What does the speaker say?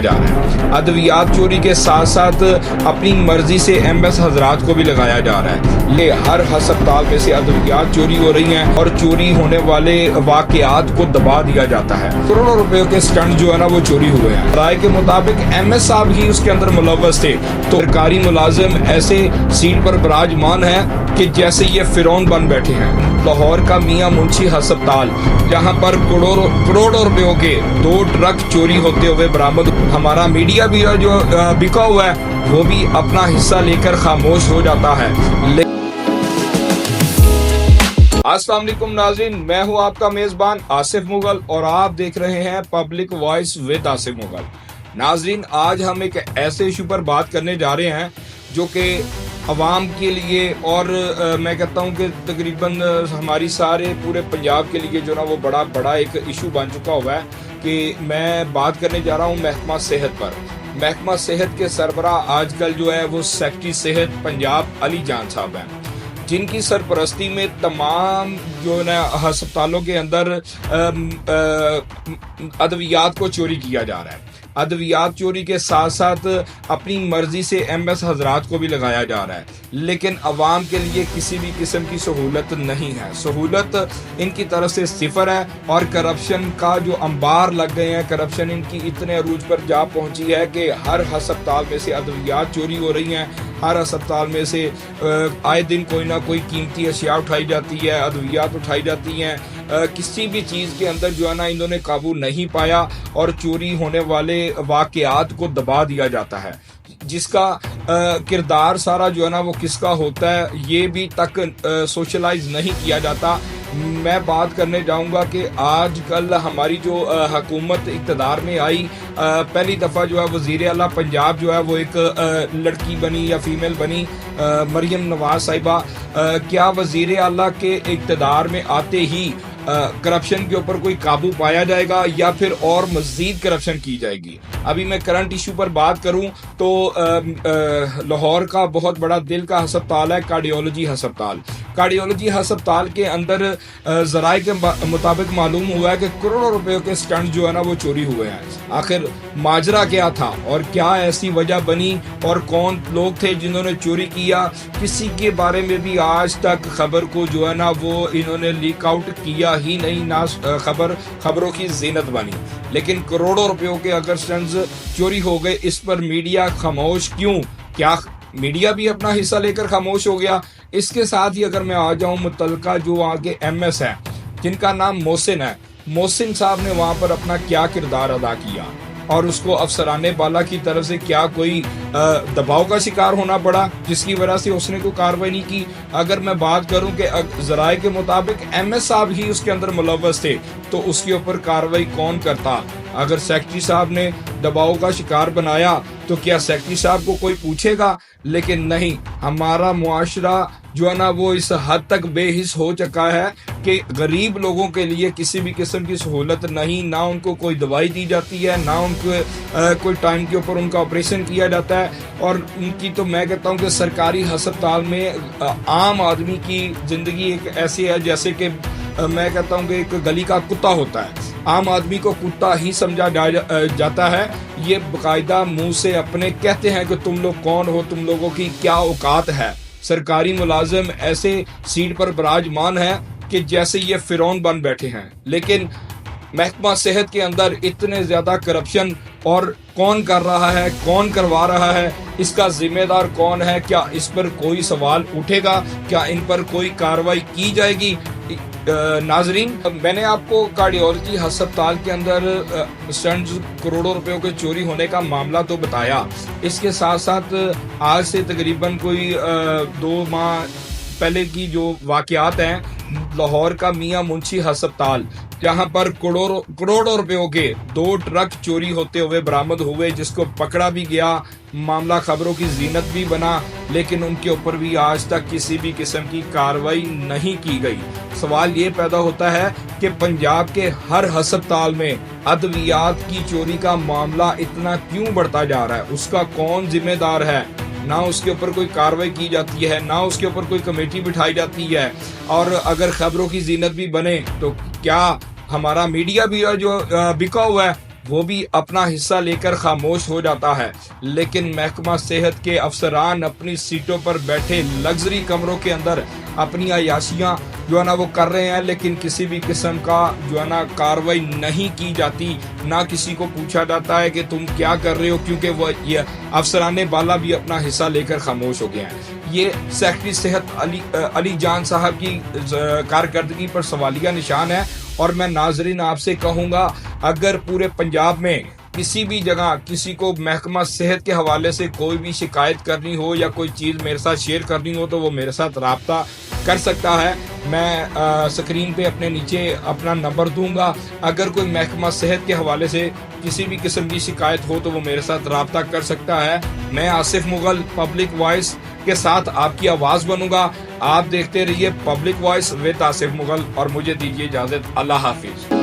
जा रहा है। अद्वियात चोरी के साथ साथ अपनी मर्जी से एमएस हजरात को भी लगाया जा रहा है। ये हर अस्पताल में से अद्वियात चोरी हो रही हैं और चोरी होने वाले वाकयात को दबा दिया जाता है। करोड़ों रुपयों के स्टंट जो है ना वो चोरी हुए हैं। राय के मुताबिक एमएस साहब ही उसके अंदर मुलव्वस थे। तो सरकारी मुलाजिम ऐसे सीट पर विराजमान है कि जैसे ये फिरौन बन बैठे हैं। लाहौर का मियां मुंशी अस्पताल जहां पर करोड़ों रुपयों के 2 ट्रक चोरी होते हुए बरामद। हमारा मीडिया भी जो बिका हुआ है वो भी अपना हिस्सा लेकर खामोश हो जाता है। अस्सलाम वालेकुम नाज़रीन, मैं हूं आपका मेजबान आसिफ मुगल और आप देख रहे हैं public voice with Asif Mughal. नाज़रीन, आज हम एक ऐसे इशू पर बात करने जा रहे हैं जो कि अवाम के लिए और मैं कहता हूं कि तकरीबन हमारी सारे पूरे पंजाब के लिए जो ना वो बड़ा एक इशू बन चुका हुआ है कि मैं बात करने जा रहा हूं महकमा सेहत पर। महकमा सेहत के सरबराह आजकल जो है वो सेक्रेटरी सेहत पंजाब अली जान साहब हैं, जिनकी सरपरस्ती में तमाम जो ना अस्पतालों के अंदर अद्वियात को चोरी किया जा रहा है। अद्वियात चोरी के साथ साथ अपनी मर्जी से एमएस हजरात को भी लगाया जा रहा है, लेकिन अवाम के लिए किसी भी किस्म की सहूलत नहीं है। सहूलत इनकी तरफ से सिफर है और करप्शन का जो अंबार लग गए हैं, करप्शन इनकी इतने अरूज पर जा पहुंची है कि हर अस्पताल में से अद्वियात चोरी हो रही हैं। हर अस्पताल में से आए दिन कोई ना कोई कीमती अशिया उठाई जाती है, अद्वियात उठाई जाती हैं। किसी भी चीज़ के अंदर जो है ना इन्होंने काबू नहीं पाया और चोरी होने वाले वाकयात को दबा दिया जाता है। जिसका किरदार सारा जो है ना वो किसका होता है ये भी तक सोशलाइज नहीं किया जाता। मैं बात करने जाऊंगा कि आजकल हमारी जो हुकूमत इक़्तिदार में आई, पहली दफ़ा जो है वज़ीर आला पंजाब जो है वो एक लड़की बनी या फीमेल बनी, मरियम नवाज साहिबा। क्या वज़ीर आला के इक़्तिदार में आते ही करप्शन के ऊपर कोई काबू पाया जाएगा या फिर और मज़ीद करप्शन की जाएगी? अभी मैं करंट इशू पर बात करूं तो लाहौर का बहुत बड़ा दिल का अस्पताल है कार्डियोलॉजी अस्पताल। कार्डियोलॉजी अस्पताल के अंदर ज़राए के मुताबिक मालूम हुआ है कि करोड़ों रुपयों के स्टंट जो है ना वो चोरी हुए हैं। आखिर माजरा क्या था और क्या ऐसी वजह बनी और कौन लोग थे जिन्होंने चोरी किया, किसी के बारे में भी आज तक खबर को जो है ना वो इन्होंने लीक आउट किया ही नहीं, ना खबरों की जीनत बनी। लेकिन करोड़ों रुपयों के अगर स्टंट्स चोरी हो गए, इस पर मीडिया खामोश क्यों? क्या मीडिया भी अपना हिस्सा लेकर खामोश हो गया? इसके साथ ही अगर मैं आ जाऊं मुतलका जो आगे एमएस है जिनका नाम मोहसिन है, मोहसिन साहब ने वहां पर अपना क्या किरदार अदा किया और उसको अफसराने बाला की तरफ से क्या कोई दबाव का शिकार होना पड़ा जिसकी वजह से उसने कोई कार्रवाई नहीं की? अगर मैं बात करूं कि ज़राए के मुताबिक एमएस साहब ही उसके अंदर मुलव्वस थे तो उसके ऊपर कार्रवाई कौन करता? अगर सेक्रेटरी साहब ने दबाव का शिकार बनाया तो क्या सेक्रेटरी साहब को कोई पूछेगा? लेकिन नहीं, हमारा मुआशरा जो है ना वो इस हद तक बेहिस हो चुका है कि गरीब लोगों के लिए किसी भी किस्म की सहूलत नहीं, ना उनको कोई दवाई दी जाती है, ना उनको कोई टाइम के ऊपर उनका ऑपरेशन किया जाता है। और उनकी तो मैं कहता हूँ कि सरकारी अस्पताल में आम आदमी की ज़िंदगी एक ऐसी है जैसे कि मैं कहता हूँ कि एक गली का कुत्ता होता है। आम आदमी को कुत्ता ही समझा जाता है। ये बाकायदा मुंह से अपने कहते हैं कि तुम लोग कौन हो, तुम लोगों की क्या औकात है। सरकारी मुलाजिम ऐसे सीट पर विराजमान है कि जैसे ये फिरौन बन बैठे हैं। लेकिन महकमा सेहत के अंदर इतने ज़्यादा करप्शन और कौन कर रहा है, कौन करवा रहा है, इसका जिम्मेदार कौन है? क्या इस पर कोई सवाल उठेगा? क्या इन पर कोई कार्रवाई की जाएगी? नाजरीन, मैंने आपको कार्डियोलॉजी अस्पताल के अंदर स्टंट्स करोड़ों रुपयों के चोरी होने का मामला तो बताया। इसके साथ साथ आज से तकरीबन कोई 2 माह पहले की जो वाकयात हैं, लाहौर का मियां मुंशी अस्पताल जहां पर करोड़ों रुपयों के 2 ट्रक चोरी होते हुए बरामद हुए, जिसको पकड़ा भी गया, मामला खबरों की जीनत भी बना, लेकिन उनके ऊपर भी आज तक किसी भी किस्म की कार्रवाई नहीं की गई। सवाल ये पैदा होता है कि पंजाब के हर अस्पताल में अद्वियात की चोरी का मामला इतना क्यों बढ़ता जा रहा है? उसका कौन जिम्मेदार है? ना उसके ऊपर कोई कार्रवाई की जाती है, ना उसके ऊपर कोई कमेटी बिठाई जाती है। और अगर खबरों की जीनत भी बने तो क्या हमारा मीडिया भी जो बिका हुआ है وہ بھی اپنا حصہ لے کر خاموش ہو جاتا ہے، لیکن محکمہ صحت کے افسران اپنی سیٹوں پر بیٹھے لگژری کمروں کے اندر اپنی عیاشیاں جو ہے نا وہ کر رہے ہیں، لیکن کسی بھی قسم کا جو ہے نا کارروائی نہیں کی جاتی، نہ کسی کو پوچھا جاتا ہے کہ تم کیا کر رہے ہو، کیونکہ وہ یہ افسران بالا بھی اپنا حصہ لے کر خاموش ہو گئے ہیں۔ یہ سیکرٹری صحت علی جان صاحب کی کارکردگی پر سوالیہ نشان ہے، اور میں ناظرین آپ سے کہوں گا اگر پورے پنجاب میں کسی بھی جگہ کسی کو محکمہ صحت کے حوالے سے کوئی بھی شکایت کرنی ہو یا کوئی چیز میرے ساتھ شیئر کرنی ہو تو وہ میرے ساتھ رابطہ کر سکتا ہے۔ میں سکرین پہ اپنے نیچے اپنا نمبر دوں گا، اگر کوئی محکمہ صحت کے حوالے سے کسی بھی قسم کی شکایت ہو تو وہ میرے ساتھ رابطہ کر سکتا ہے۔ میں آصف مغل پبلک وائس کے ساتھ آپ کی آواز بنوں گا۔ آپ دیکھتے رہیے public voice with Asif Mughal, اور مجھے دیجیے اجازت۔ اللہ حافظ۔